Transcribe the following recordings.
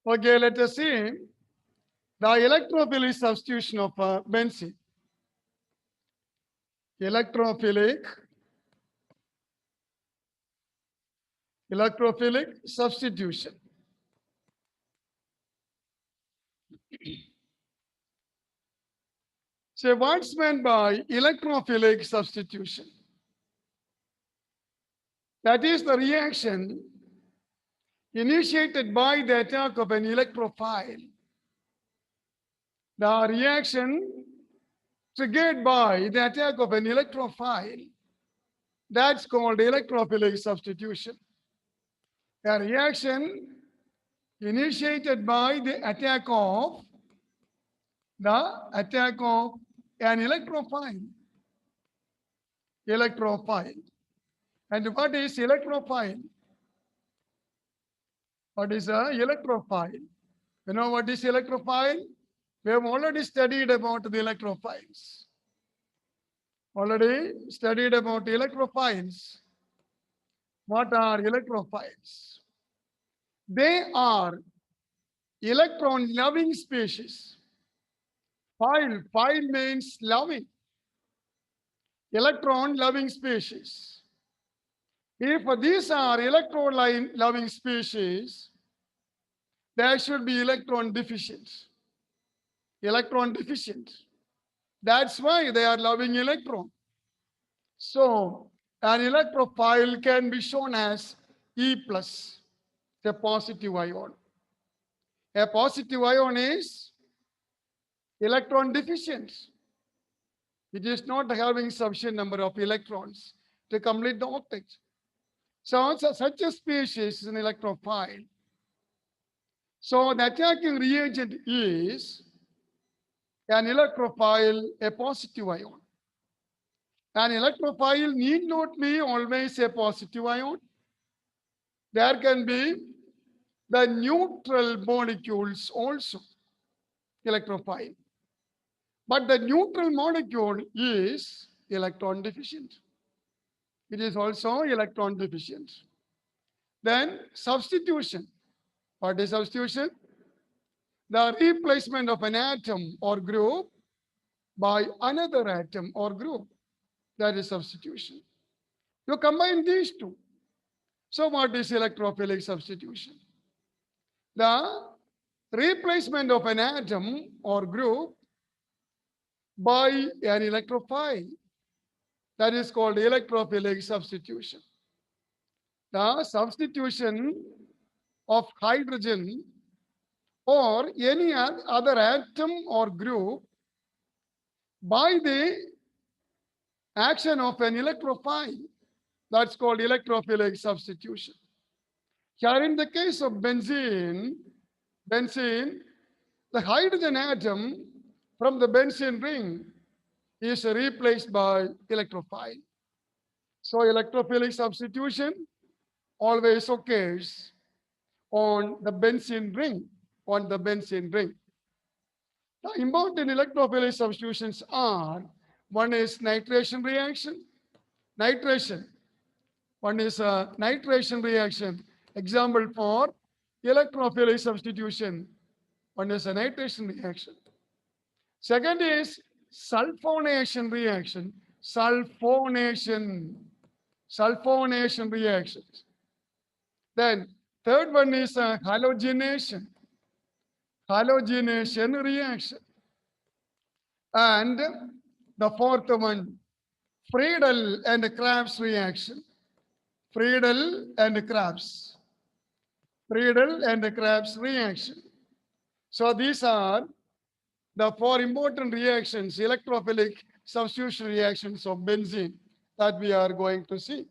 Okay, let us see the electrophilic substitution of benzene. Electrophilic substitution. So what's meant by electrophilic substitution? That is the reaction initiated by the attack of an electrophile. The reaction triggered by the attack of an electrophile. That's called electrophilic substitution. A reaction initiated by the attack of an electrophile. And what is electrophile? What is a electrophile? You know what is electrophile? We have already studied about the electrophiles. Already studied about electrophiles. What are electrophiles? They are electron-loving species. Phile means loving. Electron-loving species. If these are electron-loving species, they should be electron deficient. Electron deficient. That's why they are loving electron. So an electrophile can be shown as E plus, a positive ion. A positive ion is electron deficient. It is not having sufficient number of electrons to complete the octet. So such a species is an electrophile. So the attacking reagent is an electrophile, a positive ion. An electrophile need not be always a positive ion. There can be the neutral molecules also, electrophile. But the neutral molecule is electron deficient. It is also electron deficient. Then substitution. What is substitution? The replacement of an atom or group by another atom or group. That is substitution. You combine these two. So what is electrophilic substitution? The replacement of an atom or group by an electrophile. That is called electrophilic substitution. The substitution of hydrogen or any other atom or group by the action of an electrophile. That's called electrophilic substitution. Here in the case of benzene, the hydrogen atom from the benzene ring is replaced by electrophile. So electrophilic substitution always occurs on the benzene ring, The important electrophilic substitutions are, one is nitration reaction. One is a nitration reaction. Example for electrophilic substitution. One is a nitration reaction. Second is sulfonation reaction. Sulfonation reactions. Then third one is a halogenation reaction. And the fourth one, Friedel and Krebs reaction. Friedel and Krebs reaction. So these are the four important reactions, electrophilic substitution reactions of benzene that we are going to see.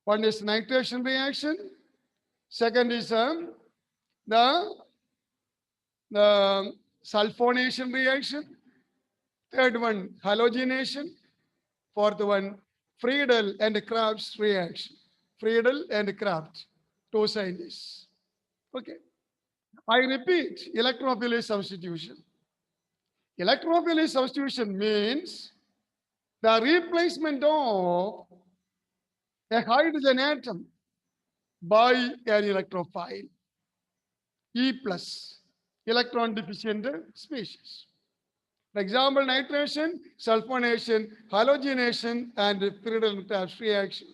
One is nitration reaction. Second is the sulfonation reaction. Third one, halogenation. Fourth one, Friedel and Krebs reaction. Friedel and Krebs, two scientists. Okay. I repeat, electrophilic substitution. Electrophilic substitution means the replacement of a hydrogen atom by an electrophile. E plus, electron deficient species. For example, nitration, sulfonation, halogenation, and Friedel-Crafts reaction.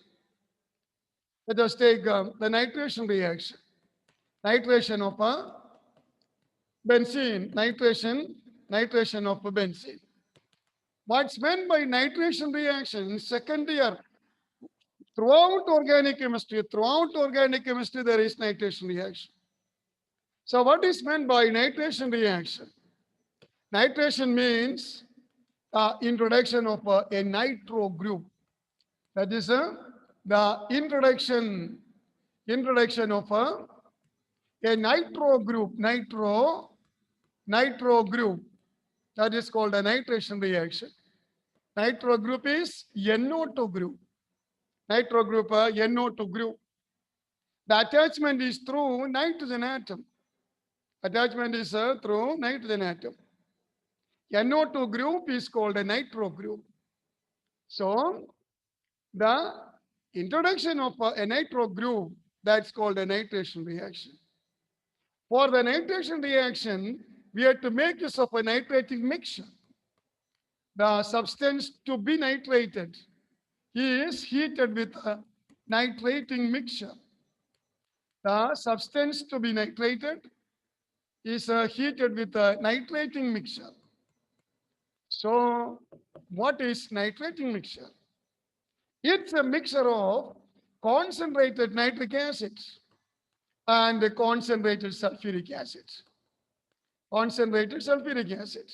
Let us take the nitration reaction. Nitration of benzene, nitration of benzene. What's meant by nitration reaction? Second year, throughout organic chemistry, there is nitration reaction. So what is meant by nitration reaction? Nitration means introduction of a nitro group. That is the introduction of a nitro group, nitro group. That is called a nitration reaction. Nitro group is NO2 group. Nitro group, NO2 group. The attachment is through nitrogen atom. Attachment is through nitrogen atom. NO2 group is called a nitro group. So the introduction of a nitro group, that's called a nitration reaction. For the nitration reaction, we have to make use of a nitrating mixture. The substance to be nitrated is heated with a nitrating mixture. The substance to be nitrated is heated with a nitrating mixture. So what is nitrating mixture? It's a mixture of concentrated nitric acid and concentrated sulfuric acid. Concentrated sulfuric acid.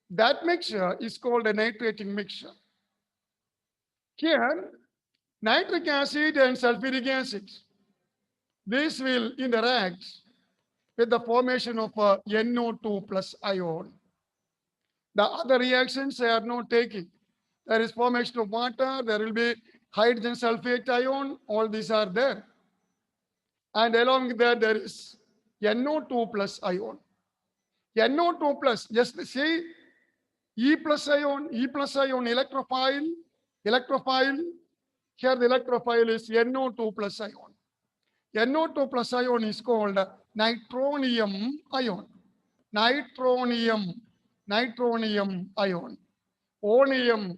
That mixture is called a nitrating mixture. Here, nitric acid and sulfuric acid, this will interact with the formation of a NO2 plus ion. The other reactions they are not taking. There is formation of water, there will be hydrogen sulfate ion, all these are there. And along with that, there is NO2 plus ion. NO2 plus, just see E plus ion, electrophile. Here the electrophile is NO2 plus ion. NO2 plus ion is called nitronium ion. Nitronium ion. Onium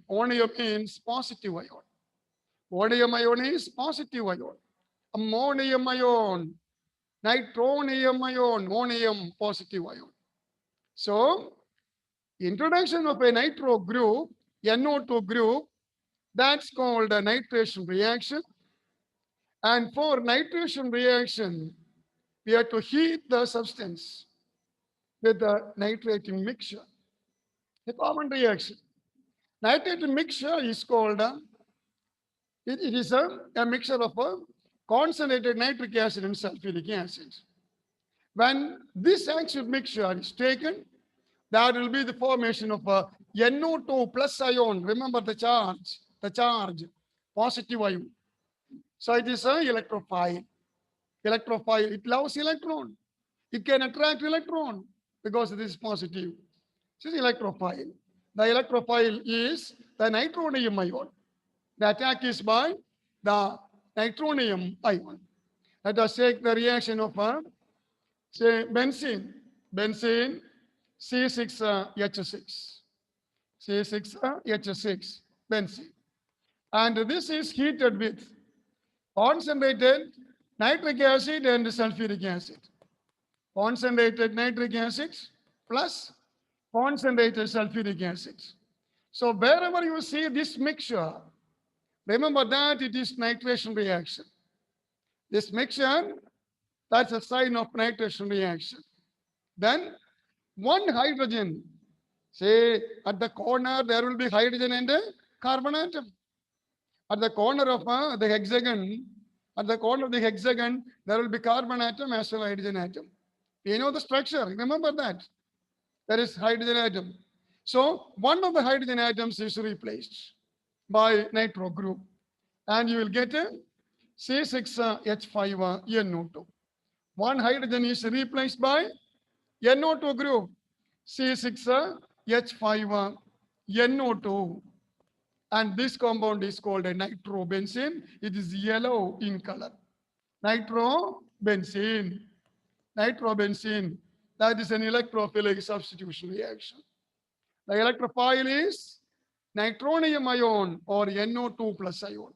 means positive ion. Onium ion is positive ion. Ammonium ion, nitronium ion, onium positive ion. So, introduction of a nitro group, NO2 group, that's called a nitration reaction. And for nitration reaction, we have to heat the substance with the nitrating mixture. A common reaction. Nitrating mixture is called, it is a mixture of a concentrated nitric acid and sulfuric acid. When this acid mixture is taken, that will be the formation of a NO2 plus ion. Remember the charge, positive ion. So it is an electrophile. Electrophile, it loves electron. It can attract electron because it is positive. This is electrophile. The electrophile is the nitronium ion. The attack is by the nitronium ion. Let us take the reaction of, say, benzene. Benzene, C6H6. C6H6, benzene. And this is heated with concentrated nitric acid and sulfuric acid. Concentrated nitric acid plus concentrated sulfuric acid. So wherever you see this mixture, remember that it is nitration reaction. This mixture, that's a sign of nitration reaction. Then one hydrogen, say at the corner there will be hydrogen and a carbon atom. At the corner of the hexagon, there will be carbon atom as well as hydrogen atom. You know the structure, remember that. There is hydrogen atom. So one of the hydrogen atoms is replaced by nitro group. And you will get a C6H5NO2. One hydrogen is replaced by NO2 group, C6H5NO2. And this compound is called a nitrobenzene. It is yellow in color. Nitrobenzene. nitrobenzene. That is an electrophilic substitution reaction. The electrophile is nitronium ion or NO2 plus ion.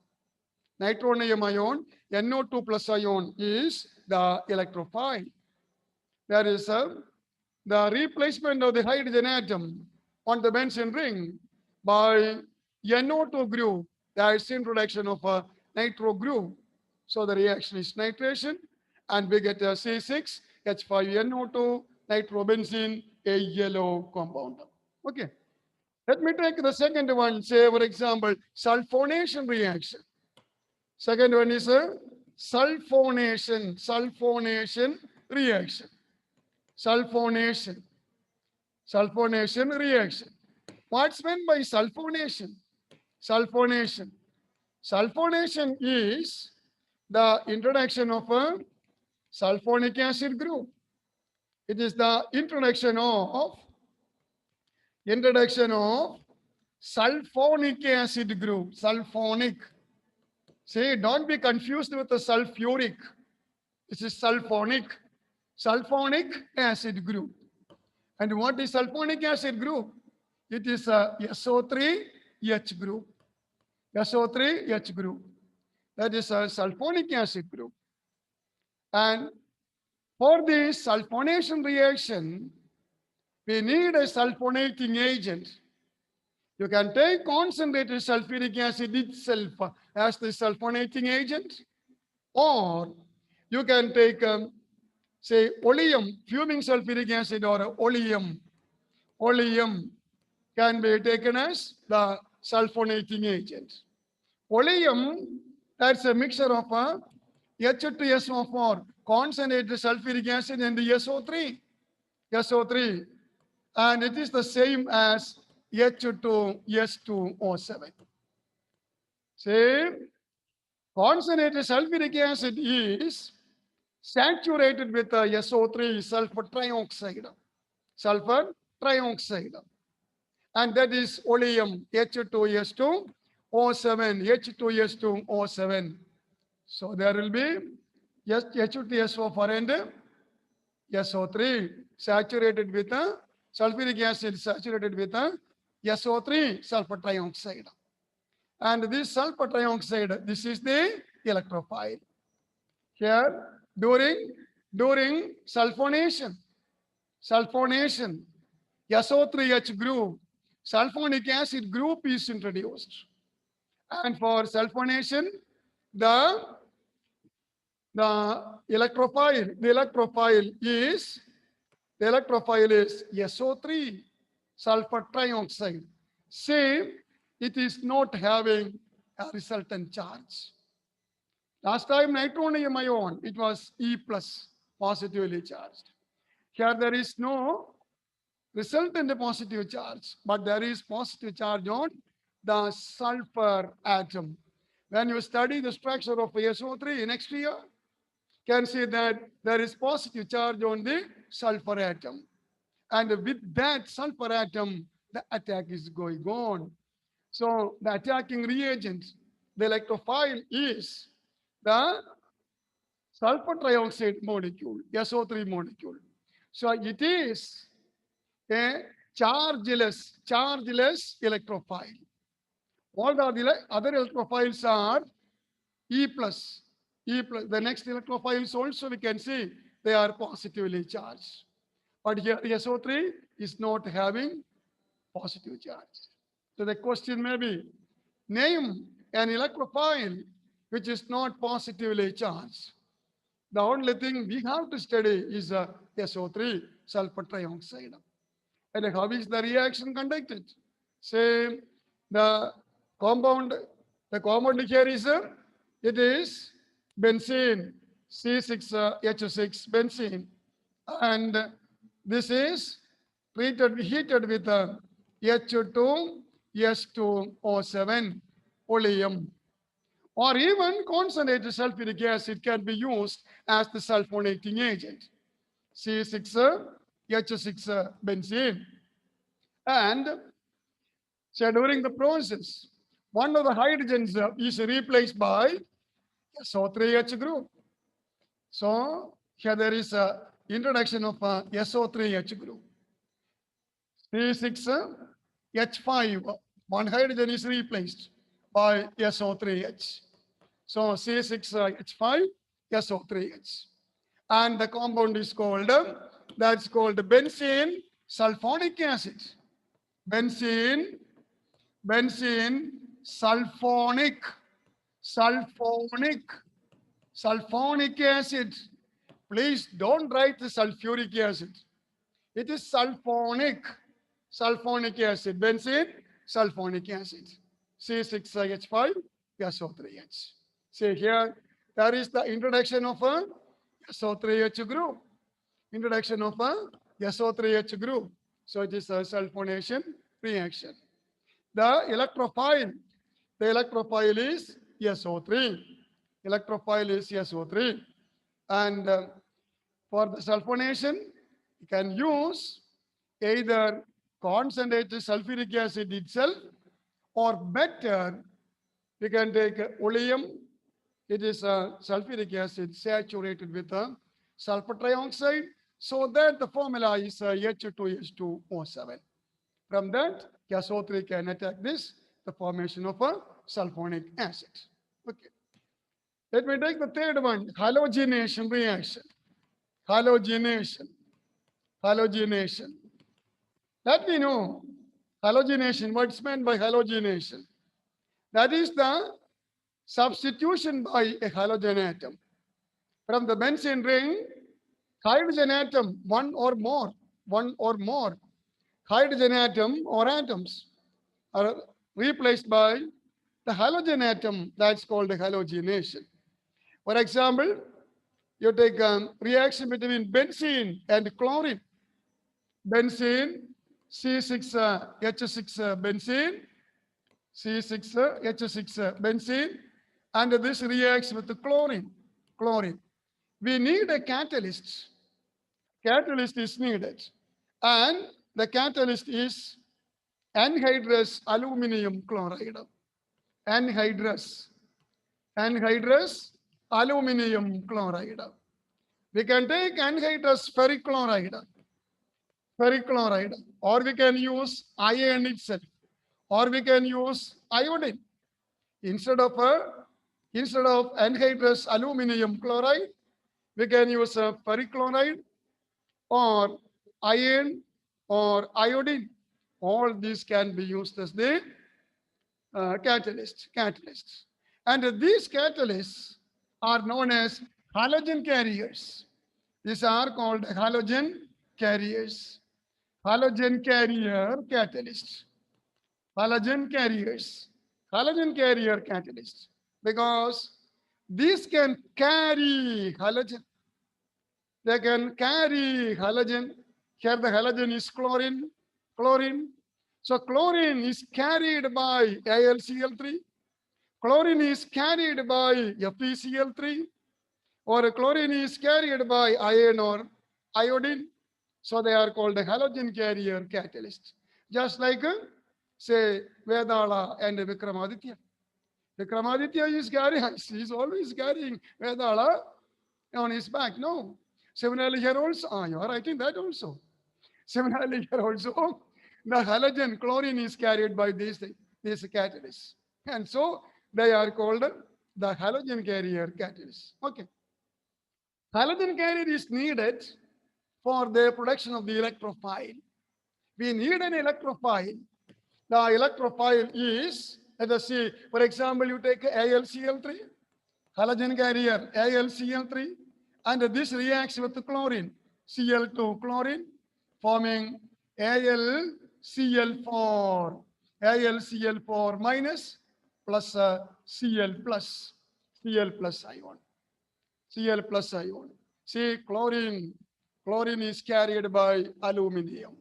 Nitronium ion, NO2 plus ion is the electrophile. There is the replacement of the hydrogen atom on the benzene ring by NO2 group. There is introduction of a nitro group. So the reaction is nitration, and we get a C6H5NO2 nitrobenzene, a yellow compound. Okay. Let me take the second one, say, for example, sulfonation reaction. Second one is a sulfonation reaction. Sulfonation reaction. What's meant by sulfonation? Sulfonation is the introduction of a sulfonic acid group. It is the introduction of sulfonic acid group. Sulfonic. See, don't be confused with the sulfuric. This is sulfonic acid group. And what is sulfonic acid group? It is a SO3H group. SO3H group. That is a sulfonic acid group. And for this sulfonation reaction, we need a sulfonating agent. You can take concentrated sulfuric acid itself as the sulfonating agent, or you can take, say, oleum, fuming sulfuric acid, or oleum. Oleum can be taken as the sulfonating agent. Oleum, that's a mixture of H2SO4, concentrated sulfuric acid, and the SO3. And it is the same as H2S2O7. Same. Concentrated sulfuric acid is saturated with SO3, sulfur trioxide. And that is oleum, H2S2O7. So there will be H2SO4 and SO3 saturated with sulfuric acid saturated with SO3, sulfur trioxide. And this sulfur trioxide, this is the electrophile. Here, during sulfonation, SO3H group, sulfonic acid group is introduced. And for sulfonation, the electrophile is SO3, sulfur trioxide. Same, it is not having a resultant charge. Last time nitronium ion, it was E plus, positively charged. Here there is no resultant positive charge, but there is positive charge on the sulfur atom. When you study the structure of SO3 next year, you can see that there is positive charge on the sulfur atom. And with that sulfur atom, the attack is going on. So the attacking reagent, the electrophile, is the sulfur trioxide molecule, SO3 molecule. So it is a chargeless electrophile. All the other electrophiles are E plus. The next electrophiles also we can see they are positively charged. But here SO3 is not having positive charge. So the question may be, name an electrophile which is not positively charged. The only thing we have to study is SO3, sulfur trioxide. And how is the reaction conducted? Say the compound here is, it is benzene, C6H6 benzene. And this is heated with H2S2O7 oleum. Or even concentrated sulfuric acid can be used as the sulfonating agent. C6H6 benzene. And so during the process, one of the hydrogens is replaced by SO3H group. So here there is introduction of SO3H group. C6H5, one hydrogen is replaced by SO3H. So C6H5, SO3H. And the compound is called, that's called benzene sulfonic acid. Benzene sulfonic acid. Please don't write the sulfuric acid. It is sulfonic acid, benzene sulfonic acid, C6H5, SO3H. See here, there is the introduction of a SO3H group. Introduction of a SO3H group. So it is a sulfonation reaction. The electrophile is SO3. Electrophile is SO3. And for the sulfonation, you can use either concentrated sulfuric acid itself, or better, we can take oleum. It is a sulfuric acid saturated with a sulfur trioxide, so that the formula is H2H2O7. From that, SO3 can attack this, the formation of a sulfonic acid. Okay. Let me take the third one, halogenation reaction. Halogenation. Let me know halogenation, what's meant by halogenation. That is the substitution by a halogen atom. From the benzene ring, hydrogen atom, one or more hydrogen atom or atoms are replaced by the halogen atom. That's called halogenation. For example, you take a reaction between benzene and chlorine. Benzene, C6H6 benzene, C6H6 benzene, and this reacts with the chlorine. We need a catalyst. Catalyst is needed. And the catalyst is anhydrous aluminum chloride. Anhydrous aluminum chloride. We can take anhydrous ferric chloride, or we can use iron itself, or we can use iodine. Instead of anhydrous aluminum chloride, we can use ferric chloride or iron or iodine. All these can be used as the catalysts. And these catalysts are known as halogen carriers. These are called halogen carriers. Halogen carrier catalysts. Halogen carrier catalysts. Because these can carry halogen. They can carry halogen. Here the halogen is chlorine. So chlorine is carried by AlCl3. Chlorine is carried by FeCl3. Or chlorine is carried by iron or iodine. So they are called the halogen carrier catalyst. Just like, say, Vedala and Vikramaditya. Vikramaditya is always carrying Vedala on his back. No. Similarly here also, you are writing that also. Similarly here also, the halogen chlorine is carried by these catalysts. And so they are called the halogen carrier catalysts. Okay. Halogen carrier is needed for the production of the electrophile. We need an electrophile. The electrophile is, let us see, for example, you take AlCl3, halogen carrier AlCl3, and this reacts with the chlorine, Cl2 chlorine, forming AlCl4 minus plus Cl plus ion. See, chlorine is carried by aluminum.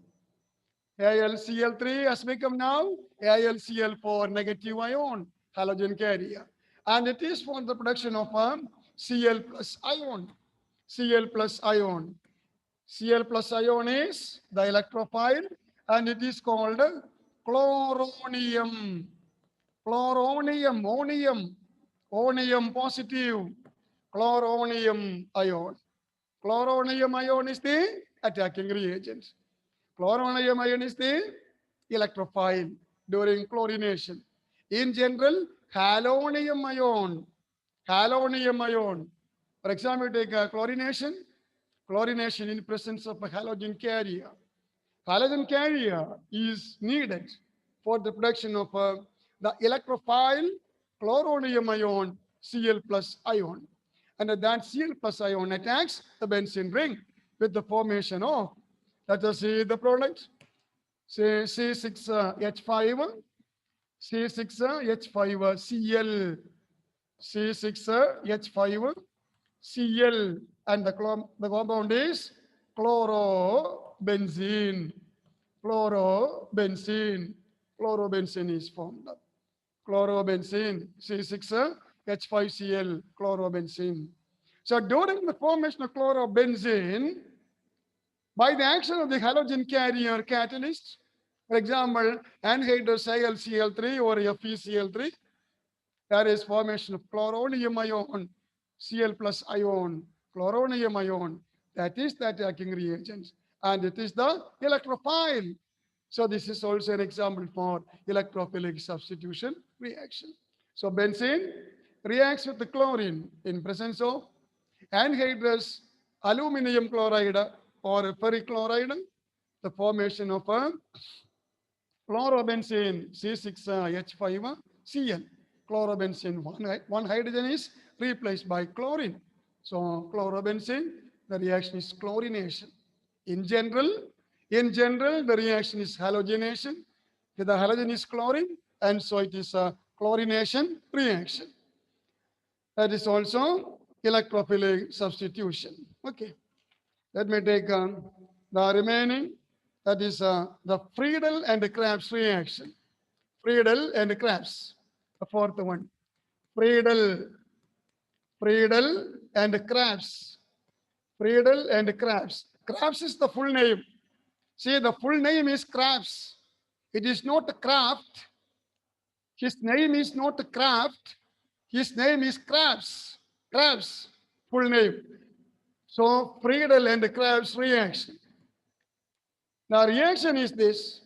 AlCl3 has become now AlCl4 negative ion, halogen carrier. And it is for the production of Cl plus ion. Cl plus ion is the electrophile, and it is called chloronium. Onium positive, chloronium ion. Chloronium ion is the attacking reagent. Chloronium ion is the electrophile during chlorination. In general, halonium ion, halonium ion. For example, take chlorination, chlorination in presence of a halogen carrier. Halogen carrier is needed for the production of the electrophile chloronium ion Cl plus ion. And that Cl plus ion attacks the benzene ring with the formation of, let us see the product, say C6H5, C6H5Cl, C6H5 Cl, and the compound is chlorobenzene. Chlorobenzene. Chlorobenzene is formed. Chlorobenzene, C6H5Cl, chlorobenzene. So during the formation of chlorobenzene, by the action of the halogen carrier catalyst, for example, anhydrous AlCl3 or FeCl3, there is formation of chloronium ion, Cl plus ion, chloronium ion. That is the attacking reagent. And it is the electrophile. So this is also an example for electrophilic substitution reaction. So benzene reacts with the chlorine in presence of anhydrous aluminum chloride or ferric chloride, the formation of a chlorobenzene C6H5Cl. Chlorobenzene, one hydrogen is replaced by chlorine. So chlorobenzene, the reaction is chlorination. In general, the reaction is halogenation. The halogen is chlorine, and so it is a chlorination reaction. That is also electrophilic substitution. Okay, let me take the remaining. That is the Friedel and Krebs reaction. Friedel and Krebs, the fourth one. Friedel and Krebs. Friedel and Krebs. Krebs is the full name. See, the full name is Krebs. It is not Kraft. His name is not Kraft. His name is Krebs. Krebs, full name. So Friedel and Krebs reaction. Now reaction is this.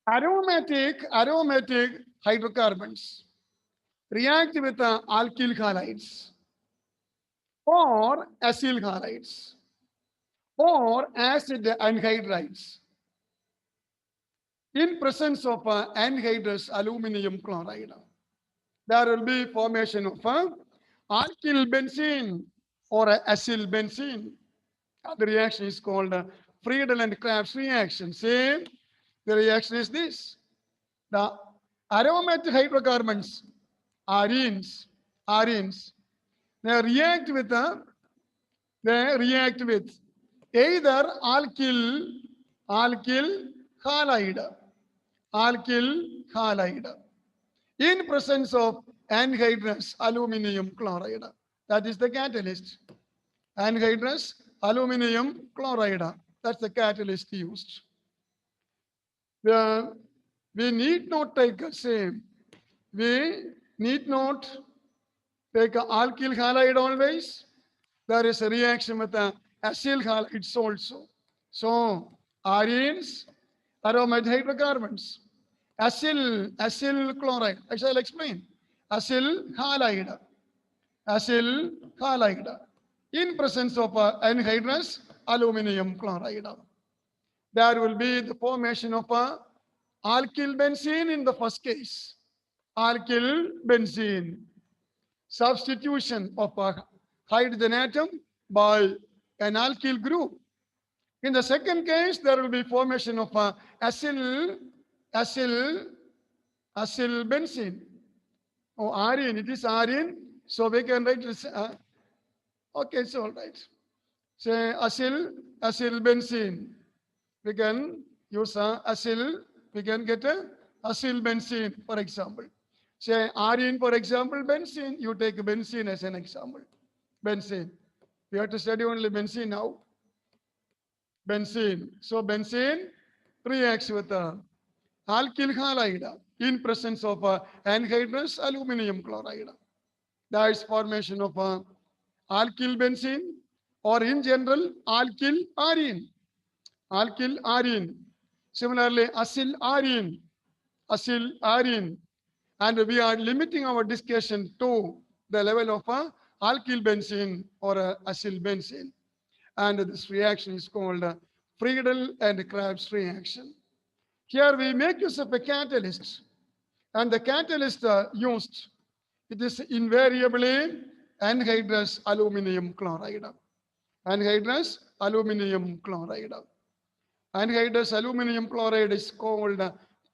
Aromatic hydrocarbons react with alkyl halides or acyl halides or acid anhydrides in presence of anhydrous aluminum chloride. There will be formation of alkyl benzene or acyl benzene. The reaction is called Friedel and Krebs reaction. Same, the reaction is this. The aromatic hydrocarbons, arenes, they react with either alkyl halide in presence of anhydrous aluminum chloride. That is the catalyst. Anhydrous aluminum chloride. That's the catalyst used. We need not take the same. We need not take alkyl halide always. There is a reaction with the acyl halides also. So arenes, aromatic hydrocarbons, acyl chloride. I shall explain. Acyl halide in presence of anhydrous aluminum chloride. There will be the formation of alkyl benzene in the first case. Alkyl benzene. Substitution of a hydrogen atom by an alkyl group. In the second case, there will be formation of acyl benzene. Oh, arene, it is arene. So we can write this. Okay, it's all right. Say acyl benzene. We can use acyl. We can get a acyl benzene, for example. Say arene, for example, benzene. You take benzene as an example. Benzene. We have to study only benzene now. Benzene. So benzene reacts with alkyl halide in presence of anhydrous aluminum chloride. There is formation of alkyl benzene or in general alkyl arene, alkyl arene. Similarly, acyl arene, acyl arene. And we are limiting our discussion to the level of a alkyl benzene or a acyl benzene. And this reaction is called Friedel and Krebs reaction. Here we make use of a catalyst, and the catalyst used, it is invariably anhydrous aluminum chloride. Anhydrous aluminum chloride. Anhydrous aluminum chloride is called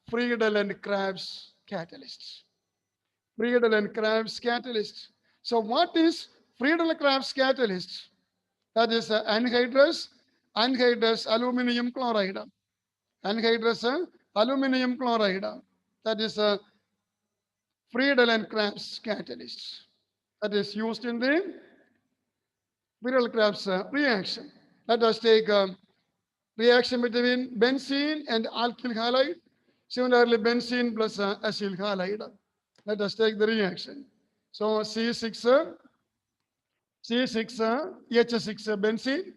Friedel and Krebs catalyst. Friedel and Krebs catalyst. So what is Friedel and Krebs catalyst? That is anhydrous aluminum chloride. Anhydrous aluminum chloride. That is Friedel and Krebs catalyst. That is used in the Friedel Krebs reaction. Let us take reaction between benzene and alkyl halide. Similarly, benzene plus acyl halide. Let us take the reaction. So C6, H6 benzene,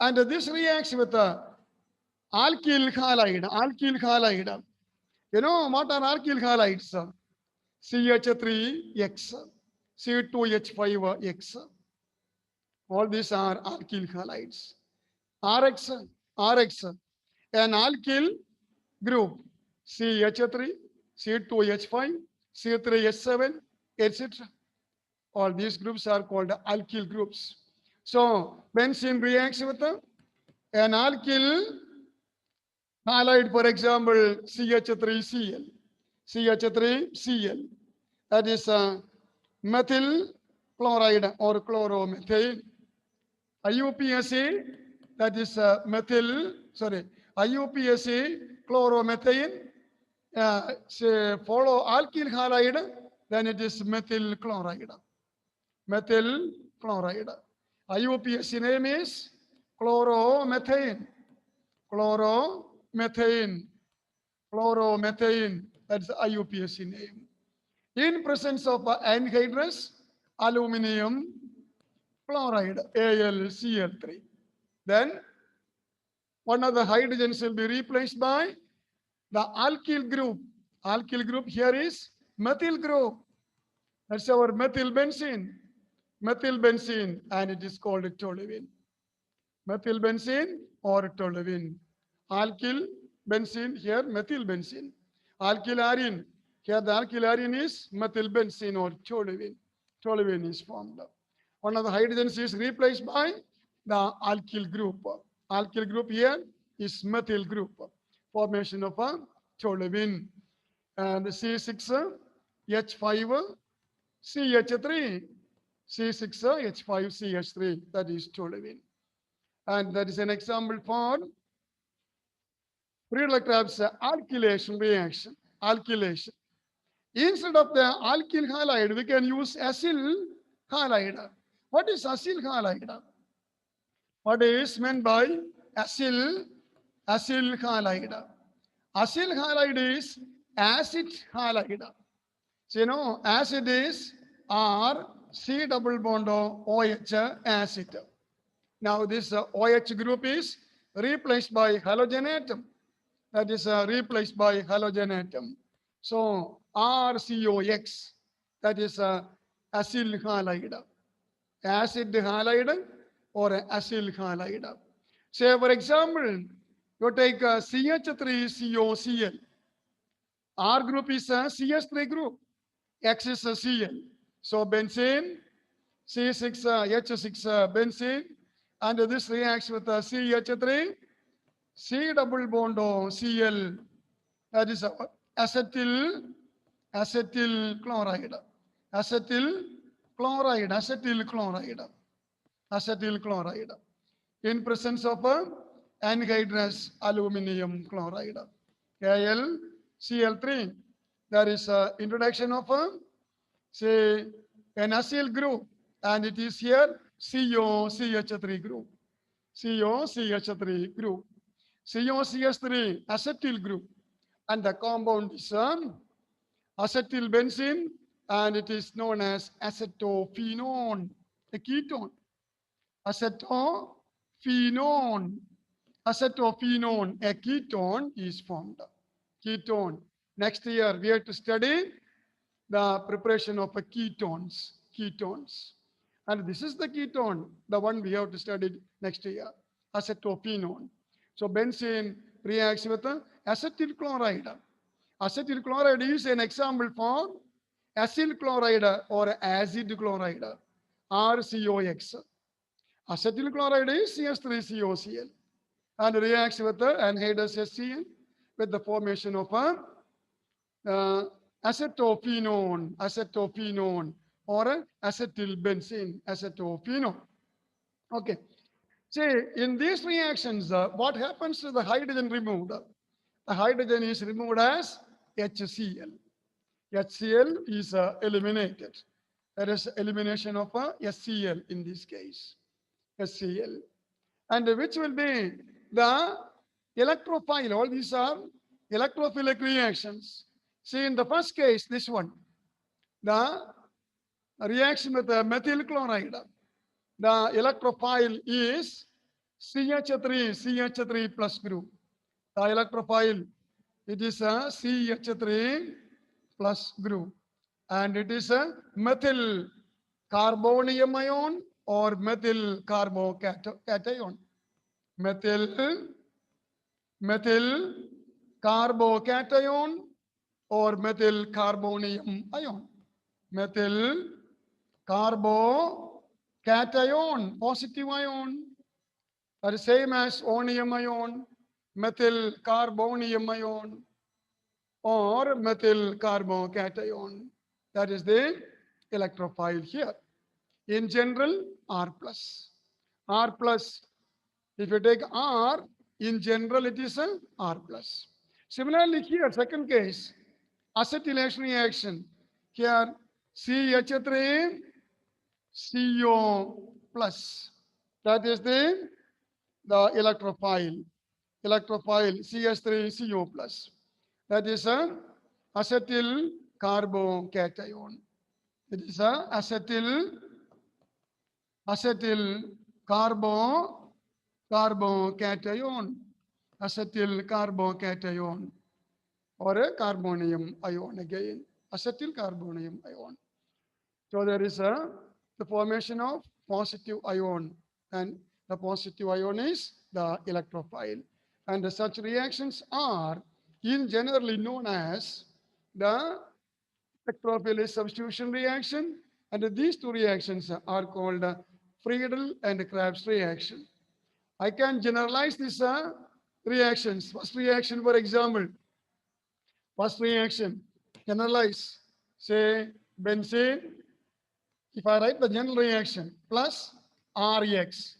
and this reacts with alkyl halide. Alkyl halide. You know what are alkyl halides? CH3X, C2H5X. All these are alkyl halides. RX, RX, an alkyl group, CH3, C2H5, C3H7, etc. All these groups are called alkyl groups. So benzene reacts with an alkyl halide, for example, CH3Cl, CH3Cl. That is methyl chloride or chloromethane. IUPAC, that is IUPAC chloromethane. Follow alkyl halide, then it is methyl chloride. Methyl chloride. IUPAC name is chloromethane. Chloromethane. Chloromethane. That's the IUPAC name. In presence of anhydrous aluminum chloride, AlCl3. Then one of the hydrogens will be replaced by the alkyl group. Alkyl group here is methyl group. That's our methyl benzene. Methyl benzene, and it is called toluene. Methyl benzene or toluene. Alkyl benzene, here methyl benzene. Alkyl arene, here the alkyl arene is methyl benzene or toluene. Toluene is formed. One of the hydrogens is replaced by the alkyl group. Alkyl group here is methyl group. Formation of a toluene. And C6, H5, CH3, C6, H5, CH3, that is toluene. And that is an example for Friedel-Krebs alkylation reaction. Alkylation. Instead of the alkyl halide, we can use acyl halide. What is acyl halide? What is meant by acyl halide? Acyl halide is acid halide. So you know, acid is R, C double bond OH acid. Now this OH group is replaced by halogen atom. That is replaced by halogen atom. So RCOX, that is acyl halide. Acid halide or acyl halide. Say for example, you take CH3COCl. R group is a CH3 group. X is a Cl. So benzene, C6H6 benzene, and this reacts with CH3, C double bond Cl. That is acetyl chloride. Acetyl chloride. In presence of anhydrous aluminum chloride. AlCl3. There is introduction of say an acyl group, and it is here COCH3 group. COCH3 group. COCH3 acetyl group, and the compound is acetyl benzene, and it is known as acetophenone, a ketone. acetophenone. Acetophenone, a ketone is formed. Ketone. Next year, we have to study the preparation of a ketones. Ketones. And this is the ketone, the one we have to study next year, acetophenone. So benzene reacts with acetyl chloride. Acetyl chloride is an example for acyl chloride or acid chloride, RCOX. Acetyl chloride is CS3COCl and reacts with the anhydrous HCl with the formation of a acetophenone or acetylbenzene, acetophenone. Okay. See, in these reactions, what happens to the hydrogen removed? The hydrogen is removed as HCl. HCl is eliminated. There is elimination of SCl in this case, SCl. And which will be the electrophile. All these are electrophilic reactions. See, in the first case, this one, the reaction with the methyl chloride, the electrophile is CH3 plus group. The electrophile, it is a CH3 plus group. And it is a methyl carbonium ion or methyl carbocation. Methyl carbocation or methyl carbonium ion. Methyl carbocation, positive ion, are the same as onium ion, methyl carbonium ion, or methyl carbocation. That is the electrophile here. In general, R plus. R plus, if you take R, in general, it is a R plus. Similarly, here, second case, acetylation reaction. Here, CH3, CO plus. That is the electrophile. Electrophile, CH3, CO plus. That is a acetyl carbocation. It is a acetyl carbocation. Acetyl carbocation or a carbonium ion again. Acetyl carbonium ion. So there is the formation of positive ion, and the positive ion is the electrophile. And such reactions are in generally known as the electrophilic substitution reaction, and these two reactions are called Friedel and Krebs reaction. I can generalize these reactions. First reaction, for example, first reaction, generalize, say benzene. If I write the general reaction plus REX,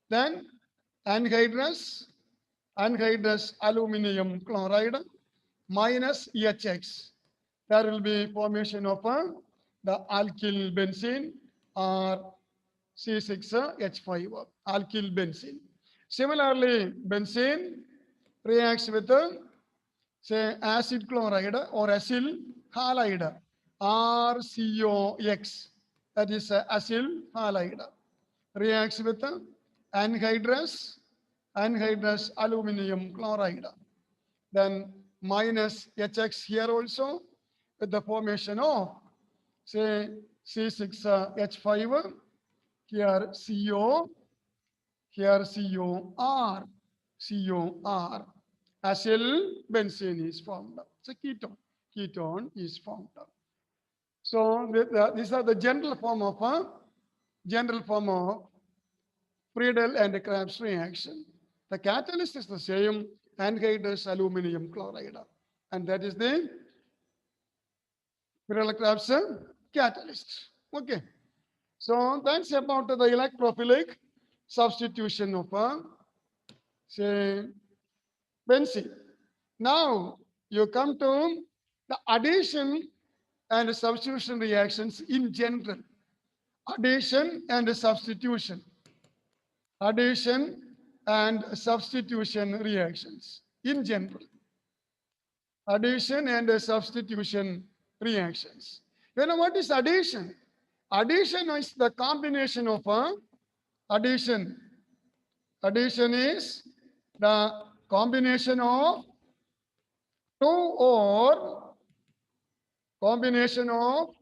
then anhydrous aluminum chloride minus HX. There will be formation of the alkyl benzene or C6H5, alkyl benzene. Similarly, benzene reacts with say acid chloride or acyl halide, RCOX, that is acyl halide, reacts with anhydrous aluminum chloride. Then minus HX here also with the formation of say C6H5, here CO, here COR, acyl benzene is formed. It's a ketone is formed. So these are the general form of Friedel and Krebs reaction. The catalyst is the same, anhydrous aluminum chloride, and that is the Friedel Krebs catalyst. Okay. So that's about the electrophilic substitution of say benzene. Now you come to the addition and substitution reactions in general. Addition and substitution. Addition and substitution reactions in general. Addition and substitution reactions. You know what is addition? Addition is the combination of addition. Addition is the combination of two or combination of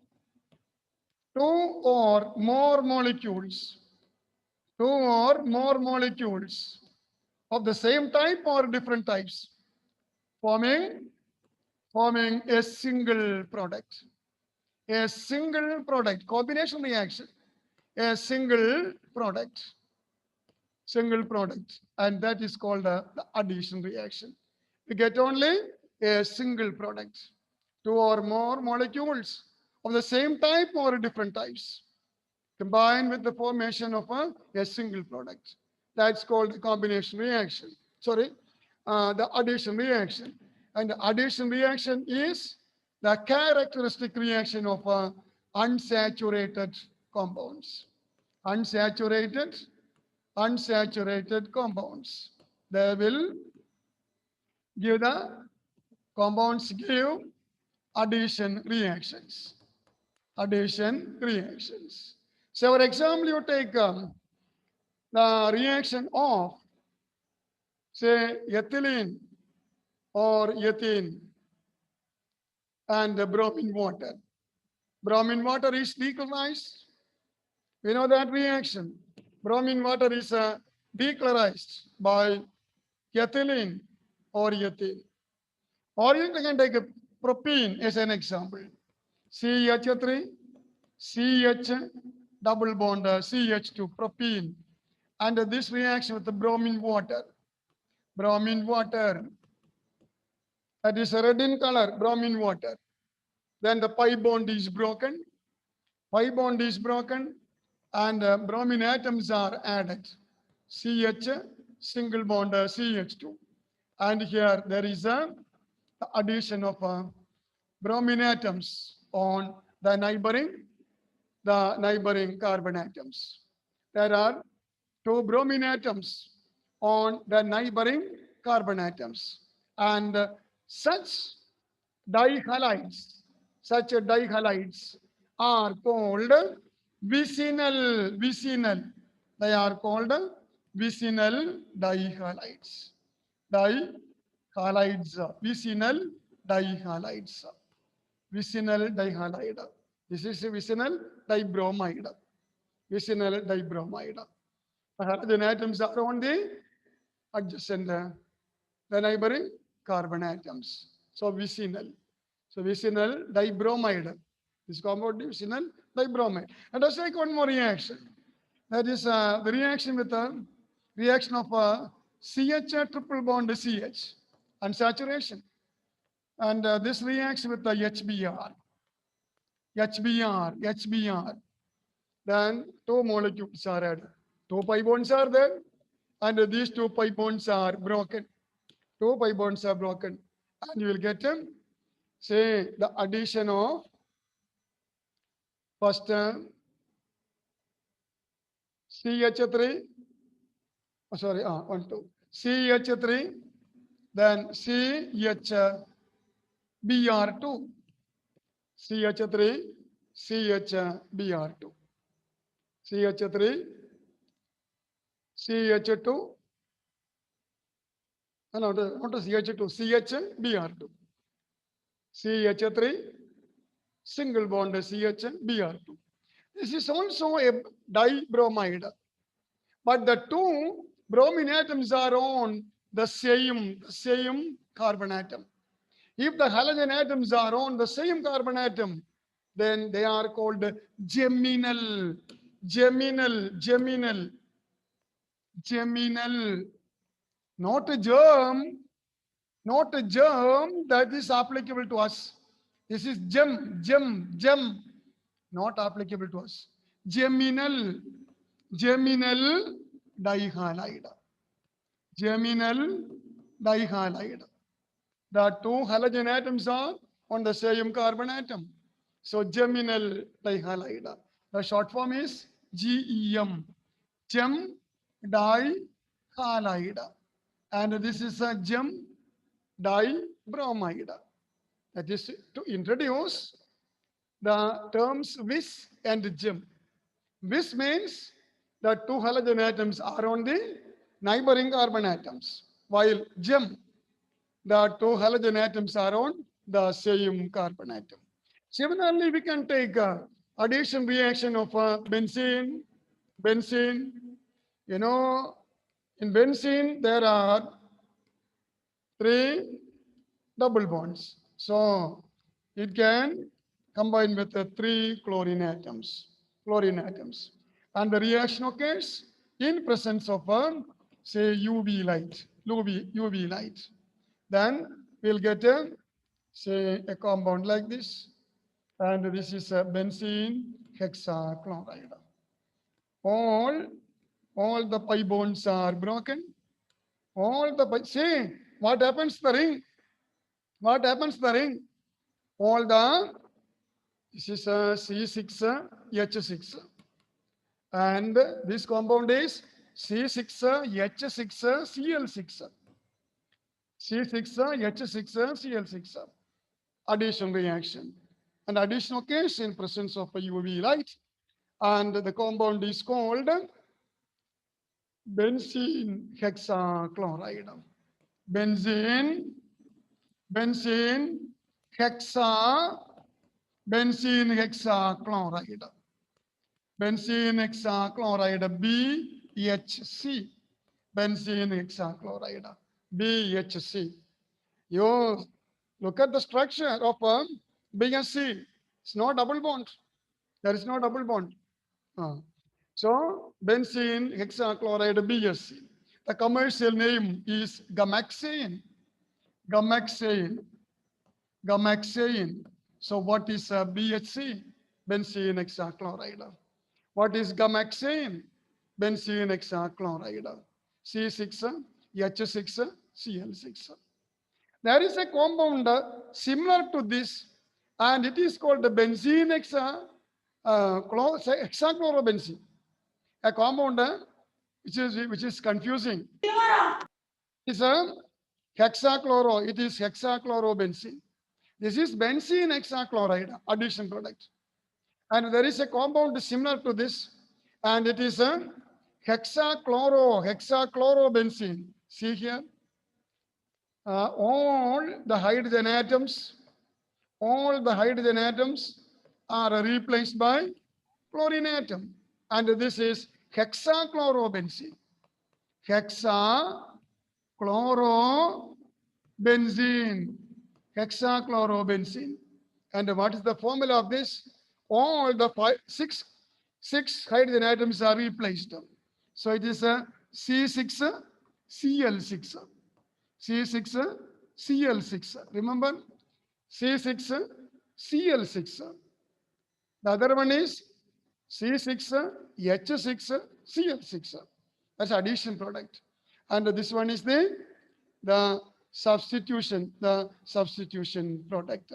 two or more molecules. Two or more molecules of the same type or different types, forming forming a single product. A single product, combination reaction, a single product, and that is called the addition reaction. We get only a single product, two or more molecules of the same type or different types, combined with the formation of a single product. That's called the combination reaction. Sorry, the addition reaction. And the addition reaction is the characteristic reaction of unsaturated compounds. Unsaturated compounds. They will give the compounds give addition reactions. Addition reactions. So, for example, you take the reaction of, say, ethylene or ethane and bromine water. Bromine water is decolorized. We know that reaction. Bromine water is decolorized by ethylene or ethane. Or you can take a propene as an example. CH3, CH double bond CH2, propene. And this reaction with the bromine water. Bromine water. That is red in color, bromine water. Then the pi bond is broken. Pi bond is broken and bromine atoms are added. CH, single bond CH2. And here there is a addition of bromine atoms on the neighboring carbon atoms. There are two bromine atoms on the neighboring carbon atoms. And such dihalides, are called vicinal. They are called vicinal dihalides. Vicinal dihalides. Vicinal dihalide. This is a vicinal dibromide. Vicinal dibromide. The halogen atoms are on the adjacent, the neighboring carbon atoms. So vicinal. So vicinal dibromide. This compound is vicinal dibromide. And let's take one more reaction. That is the reaction with the reaction of CH triple bond CH and saturation. And this reaction with the HBr. Then two molecules are added. Two pi bonds are there, and these two pi bonds are broken. Two pi bonds are broken, and you will get say the addition of first CH3. Oh, sorry, 1, 2. CH3, then CHBr2. CH3, CHBr2. CH3, CH2, no, not CH2, CHBr2. CH3, single bond CHBr2. This is also a dibromide, but the two bromine atoms are on the same carbon atom. If the halogen atoms are on the same carbon atom, then they are called geminal. Not a germ that is applicable to us. This is gem, not applicable to us. Geminal dihalide. Geminal dihalide. The two halogen atoms are on the same carbon atom. So geminal dihalide. The short form is GEM. Gem dihalide. And this is a gem dibromide. That is to introduce the terms vis and gem. Vis means the two halogen atoms are on the neighboring carbon atoms, while gem, the two halogen atoms are on the same carbon atom. Similarly, we can take addition reaction of benzene. You know, in benzene, there are three double bonds. So it can combine with the three chlorine atoms. And the reaction occurs in presence of say UV light. Then we'll get say a compound like this. And this is a benzene hexachloride. All, all the pi bonds are broken. All the pi, see what happens to the ring? What happens to the ring? All the, this is a C6H6. And this compound is C6H6Cl6. C6H6Cl6. Addition reaction. And addition occurs in presence of a UV light. And the compound is called benzene hexachloride. Benzene hexa, benzene hexachloride. Benzene hexachloride BHC. Benzene hexachloride BHC. You look at the structure of BHC. It's no double bond. There is no double bond. So benzene hexachloride BHC. The commercial name is gamaxane. Gamaxane. So what is BHC? Benzene hexachloride. What is gamaxane? Benzene hexachloride. C6H6Cl6. There is a compound similar to this, and it is called the benzene hexachlorobenzene. A compound which is confusing. It's a hexachloro. It is hexachlorobenzene. This is benzene hexachloride addition product. And there is a compound similar to this, and it is a hexachlorobenzene. See here, all the hydrogen atoms are replaced by chlorine atom, and this is hexachlorobenzene. Hexachlorobenzene. And what is the formula of this? All the six hydrogen atoms are replaced. So it is a C6Cl6. C6Cl6. Remember? C6Cl6. The other one is C6H6Cl6. That's addition product. And this one is the substitution product.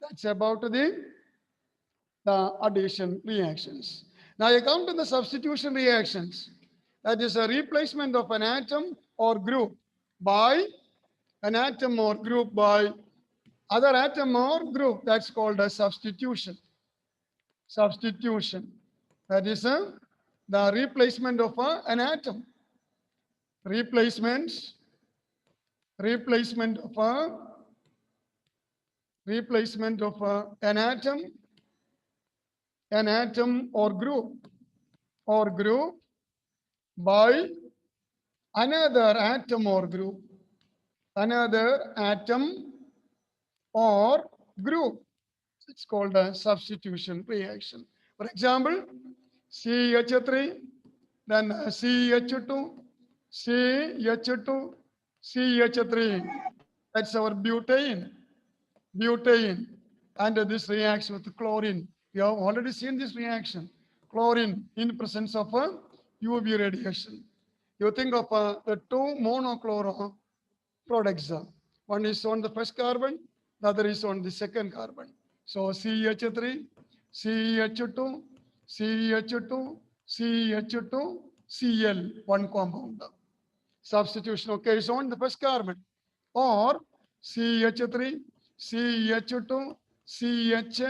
That's about the addition reactions. Now you come to the substitution reactions. That is a replacement of an atom or group by an atom or group by other atom or group. That's called a substitution. Substitution. That is the replacement of an atom. Replacement of an atom or group by another atom or group. Another atom or group. It's called a substitution reaction. For example, CH3, then CH2, CH2, CH3. That's our butane. And this reaction with chlorine. We have already seen this reaction. Chlorine in presence of UV radiation. You think of the two monochloro products. One is on the first carbon, the other is on the second carbon. So CH3, CH2, CH2, CH2, Cl, one compound. Substitution occurs on the first carbon. Or CH3, CH2, CH,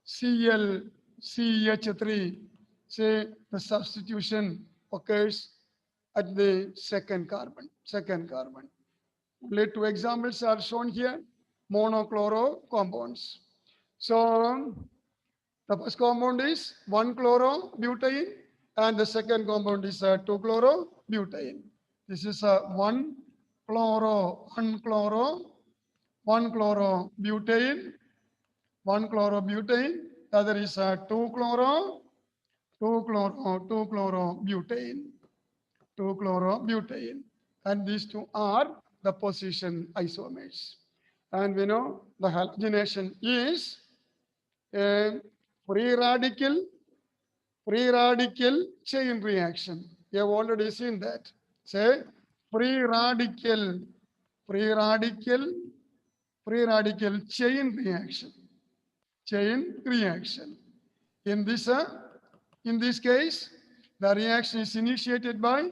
Cl, CH3. Say the substitution occurs at the second carbon. Second carbon. Only two examples are shown here. Monochloro compounds. So the first compound is 1-chlorobutane and the second compound is 2-chlorobutane. This is a 1-chlorobutane, 1-chlorobutane. The other is 2-chlorobutane, 2-chlorobutane. And these two are the position isomers. And we know the halogenation is a free radical chain reaction. You have already seen that. Say free radical, free radical, free radical chain reaction. Chain reaction. In this case, the reaction is initiated by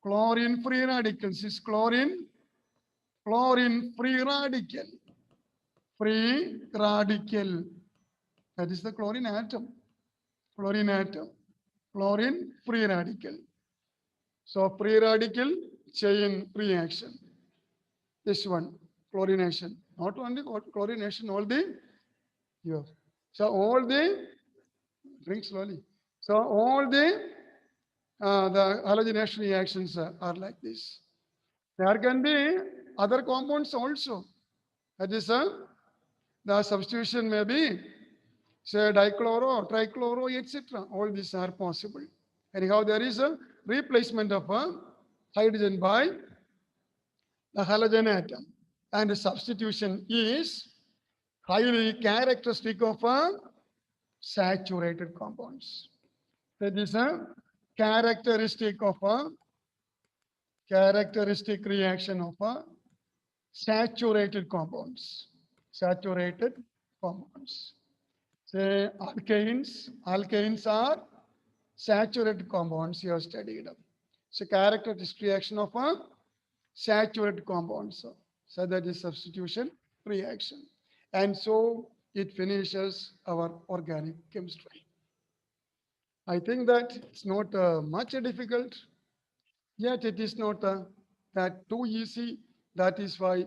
chlorine free radicals. Is chlorine free radical. Free radical. That is the chlorine atom. Chlorine atom. Chlorine free radical. So free radical chain reaction. This one, chlorination. Not only chlorination, all the here. So all the drink slowly. So all the halogenation reactions are like this. There can be other compounds also. That is the substitution may be say dichloro, trichloro, etc. All these are possible. Anyhow, there is a replacement of a hydrogen by the halogen atom. And the substitution is highly characteristic of saturated compounds. That is a characteristic of a characteristic reaction of saturated compounds. Saturated compounds. Say alkanes. Alkanes are saturated compounds you have studied. So characteristic reaction of saturated compounds. So that is substitution reaction. And so it finishes our organic chemistry. I think that it's not much difficult, yet it is not that too easy. That is why